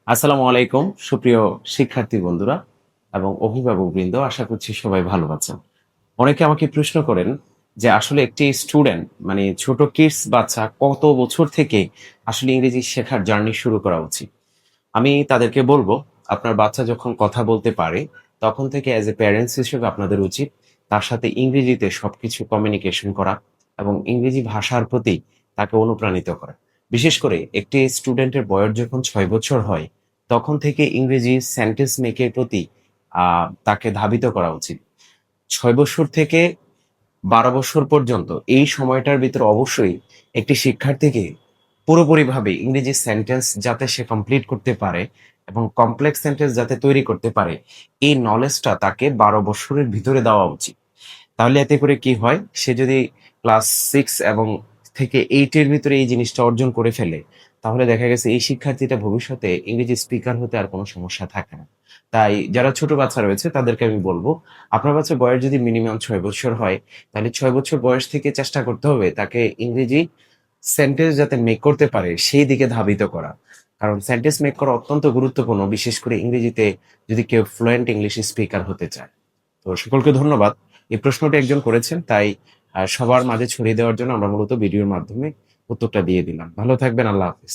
আসসালামু আলাইকুম সুপ্রিয় শিক্ষার্থী বন্ধুরা এবং অভিভাবক বৃন্দ, আশা করছি সবাই ভালো আছেন। অনেকে আমাকে প্রশ্ন করেন যে আসলে একটি স্টুডেন্ট মানে ছোট কিডস বাচ্চা কত বছর থেকে আসলে ইংরেজি শেখার জার্নি শুরু করা উচিত। আমি তাদেরকে বলবো, আপনার বাচ্চা যখন কথা বলতে পারে তখন থেকে অ্যাজ এ প্যারেন্টস হিসেবে আপনাদের উচিত তার সাথে ইংরেজিতে সবকিছু কমিউনিকেশন করা এবং ইংরেজি ভাষার প্রতি তাকে অনুপ্রাণিত করা। বিশেষ করে একটি স্টুডেন্টের বয়স যখন 6 বছর হয় তখন থেকে ইংরেজি সেন্টেন্স মেকের প্রতি তাকে ধাবিত করা উচিত। 6 বছর থেকে 12 বছর পর্যন্ত এই সময়টার ভিতরে অবশ্যই একটি শিক্ষার্থীকে পুরোপুরিভাবে ইংরেজি সেন্টেন্স যাতে সে কমপ্লিট করতে পারে এবং কমপ্লেক্স সেন্টেন্স যাতে তৈরি করতে পারে, এই নলেজটা তাকে 12 বছরের ভিতরে দেওয়া উচিত। তাহলে এতে করে কি হয়, সে যদি ক্লাস 6 এবং থেকে 8 এর ভিতরে এই জিনিসটা অর্জন করে ফেলে, তাহলে দেখা গেছে এই শিক্ষার্থীটা ভবিষ্যতে ইংরেজি স্পিকার হতে আর কোনো সমস্যা থাকে না। তাই যারা ছোট বাচ্চা রয়েছে তাদেরকে আমি বলবো, আপনার বাচ্চার বয়স যদি মিনিমাম 6 বছর হয়, তাহলে 6 বছর বয়স থেকে চেষ্টা করতে হবে তাকে ইংরেজি সেন্টেন্স যাতে মেক করতে পারে সেই দিকে ধাবিত করা। কারণ সেন্টেন্স মেক করা অত্যন্ত গুরুত্বপূর্ণ, বিশেষ করে ইংরেজিতে যদি কেউ ফ্লুয়েন্ট ইংলিশ স্পিকার হতে চায়। তো সকলকে ধন্যবাদ। এই প্রশ্নটি একজন করেছেন, তাই সবার মাঝে ছড়িয়ে দেওয়ার জন্য আমরা মূলত ভিডিওর মাধ্যমে উত্তরটা দিয়ে দিলাম। ভালো থাকবেন। আল্লাহ হাফেজ।